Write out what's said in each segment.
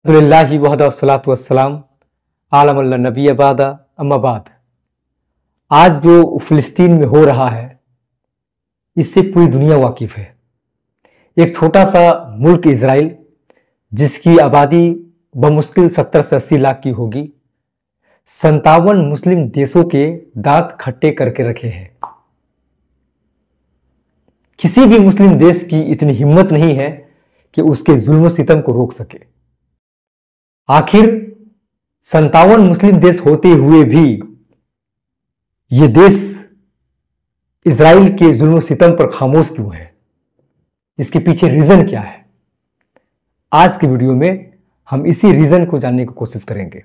अल्हम्दुलिल्लाहि वहदा वस्सलातु वस्सलाम आला मल्ला नबी बादा अम्मा बाद। आज जो फिलिस्तीन में हो रहा है इससे पूरी दुनिया वाकिफ है। एक छोटा सा मुल्क इजराइल जिसकी आबादी बमुश्किल 70 से 80 लाख की होगी, 57 मुस्लिम देशों के दांत खट्टे करके रखे हैं। किसी भी मुस्लिम देश की इतनी हिम्मत नहीं है कि उसके जुल्म सितम को रोक सके। आखिर 57 मुस्लिम देश होते हुए भी ये देश इजराइल के जुल्म सितम पर खामोश क्यों है? इसके पीछे रीजन क्या है? आज के वीडियो में हम इसी रीजन को जानने की कोशिश करेंगे।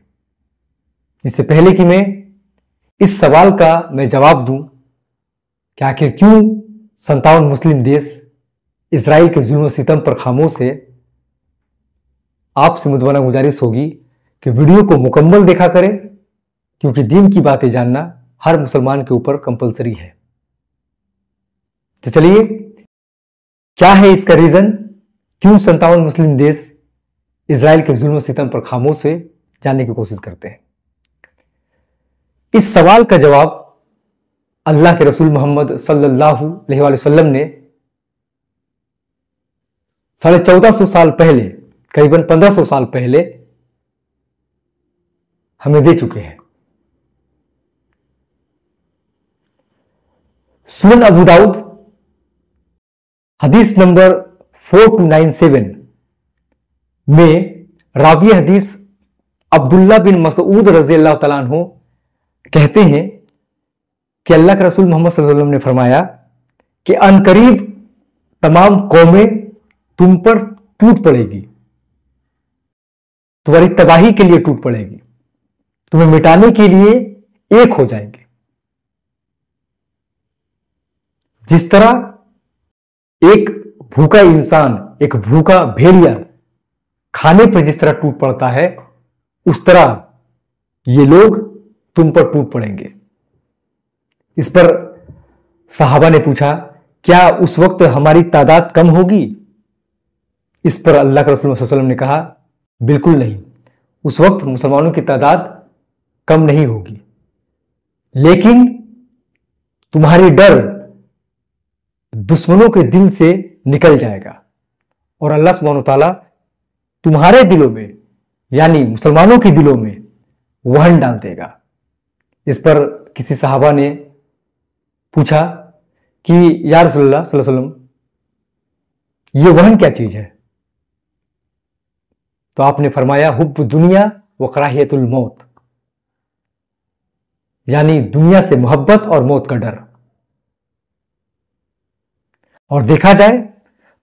इससे पहले कि मैं इस सवाल का जवाब दूं कि आखिर क्यों 57 मुस्लिम देश इजराइल के जुल्म सितम पर खामोश है, आपसे मुद्दवाना गुजारिश होगी कि वीडियो को मुकम्मल देखा करें, क्योंकि दीन की बातें जानना हर मुसलमान के ऊपर कंपलसरी है। तो चलिए, क्या है इसका रीजन, क्यों 57 मुस्लिम देश इजराइल के जुल्म सितम पर खामोश है, जानने की कोशिश करते हैं। इस सवाल का जवाब अल्लाह के रसूल मोहम्मद सल्लल्लाहु अलैहि वसल्लम ने 1450 साल पहले, करीबन 1500 साल पहले हमें दे चुके हैं। सुनन अबू दाऊद हदीस नंबर 4297 में रावी हदीस अब्दुल्ला बिन मसऊद रजी अल्लाह तआला अन्हु कहते हैं कि अल्लाह के रसूल मोहम्मद सल्लल्लाहु अलैहि वसल्लम ने फरमाया कि अनकरीब तमाम कौमें तुम पर टूट पड़ेगी, तुम्हारी तबाही के लिए टूट पड़ेगी, तुम्हें मिटाने के लिए एक हो जाएंगे। जिस तरह एक भूखा इंसान, एक भूखा भेड़िया खाने पर जिस तरह टूट पड़ता है, उस तरह ये लोग तुम पर टूट पड़ेंगे। इस पर सहाबा ने पूछा, क्या उस वक्त हमारी तादाद कम होगी? इस पर अल्लाह के रसूल सल्लल्लाहु अलैहि वसल्लम ने कहा, बिल्कुल नहीं, उस वक्त मुसलमानों की तादाद कम नहीं होगी, लेकिन तुम्हारी डर दुश्मनों के दिल से निकल जाएगा और अल्लाह सुब्हानहू तआला तुम्हारे दिलों में, यानी मुसलमानों के दिलों में वहन डाल देगा। इस पर किसी सहाबा ने पूछा कि या रसूलल्लाह सल्लल्लाहु अलैहि वसल्लम, ये वहन क्या चीज है? तो आपने फरमाया, हुब्बु दुनिया व कराहियतुल मौत, यानी दुनिया से मोहब्बत और मौत का डर। और देखा जाए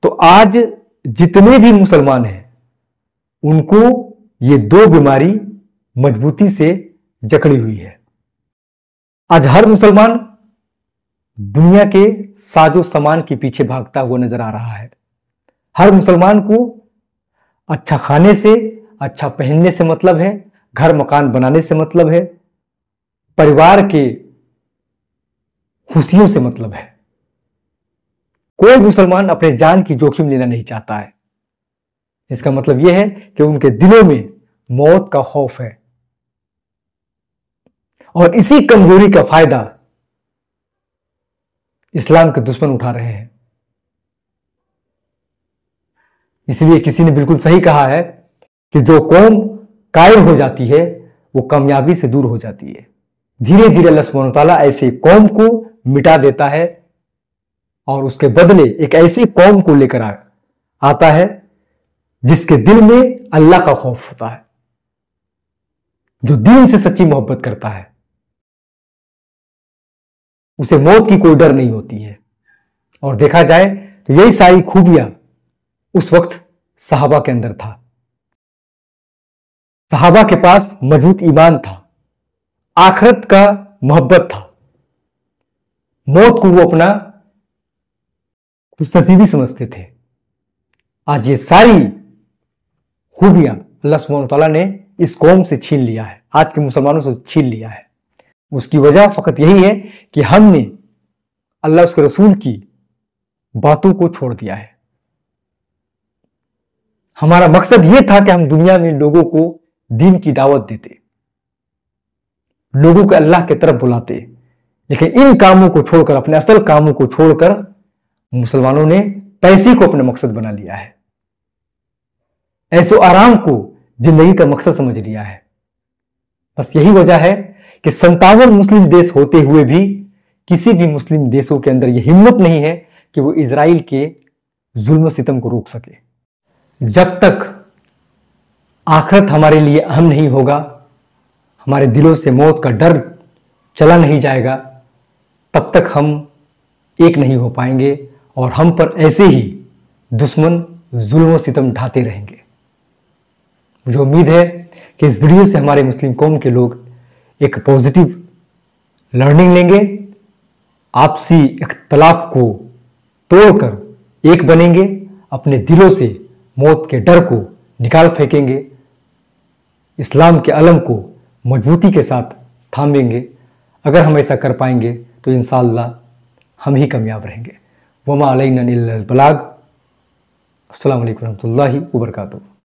तो आज जितने भी मुसलमान हैं उनको ये दो बीमारी मजबूती से जकड़ी हुई है। आज हर मुसलमान दुनिया के साजो सामान के पीछे भागता हुआ नजर आ रहा है। हर मुसलमान को अच्छा खाने से, अच्छा पहनने से मतलब है, घर मकान बनाने से मतलब है, परिवार के खुशियों से मतलब है। कोई मुसलमान अपने जान की जोखिम लेना नहीं चाहता है। इसका मतलब यह है कि उनके दिलों में मौत का खौफ है और इसी कमजोरी का फायदा इस्लाम के दुश्मन उठा रहे हैं। इसलिए किसी ने बिल्कुल सही कहा है कि जो कौम कायर हो जाती है वो कामयाबी से दूर हो जाती है। धीरे धीरे अल्लाह सुब्हानहू तआला ऐसे कौम को मिटा देता है और उसके बदले एक ऐसी कौम को लेकर आता है जिसके दिल में अल्लाह का खौफ होता है, जो दीन से सच्ची मोहब्बत करता है। उसे मौत की कोई डर नहीं होती है। और देखा जाए तो यही सारी खूबियां उस वक्त सहाबा के अंदर था। सहाबा के पास मजबूत ईमान था, आखिरत का मोहब्बत था, मौत को वो अपना खुशनसीबी समझते थे। आज ये सारी खूबियां अल्लाह सुब्हानहू तआला ने इस कौम से छीन लिया है, आज के मुसलमानों से छीन लिया है। उसकी वजह फकत यही है कि हमने अल्लाह उसके रसूल की बातों को छोड़ दिया है। हमारा मकसद यह था कि हम दुनिया में लोगों को दीन की दावत देते, लोगों को अल्लाह की तरफ बुलाते। लेकिन इन कामों को छोड़कर, अपने असल कामों को छोड़कर मुसलमानों ने पैसे को अपना मकसद बना लिया है, ऐसो आराम को जिंदगी का मकसद समझ लिया है। बस यही वजह है कि 57 मुस्लिम देश होते हुए भी किसी भी मुस्लिम देशों के अंदर यह हिम्मत नहीं है कि वो इजराइल के जुल्म सितम को रोक सके। जब तक आखिरत हमारे लिए अहम नहीं होगा, हमारे दिलों से मौत का डर चला नहीं जाएगा, तब तक हम एक नहीं हो पाएंगे और हम पर ऐसे ही दुश्मन जुल्म सितम ढाते रहेंगे। मुझे उम्मीद है कि इस वीडियो से हमारे मुस्लिम कौम के लोग एक पॉजिटिव लर्निंग लेंगे, आपसी इख्तलाफ को तोड़कर एक बनेंगे, अपने दिलों से मौत के डर को निकाल फेंकेंगे, इस्लाम के अलम को मजबूती के साथ थामेंगे। अगर हम ऐसा कर पाएंगे तो इंशाअल्लाह हम ही कामयाब रहेंगे। वमा अलैना इल्लल बलाग। अस्सलामु अलैकुम रहमतुल्लाहि व बरकातुहू।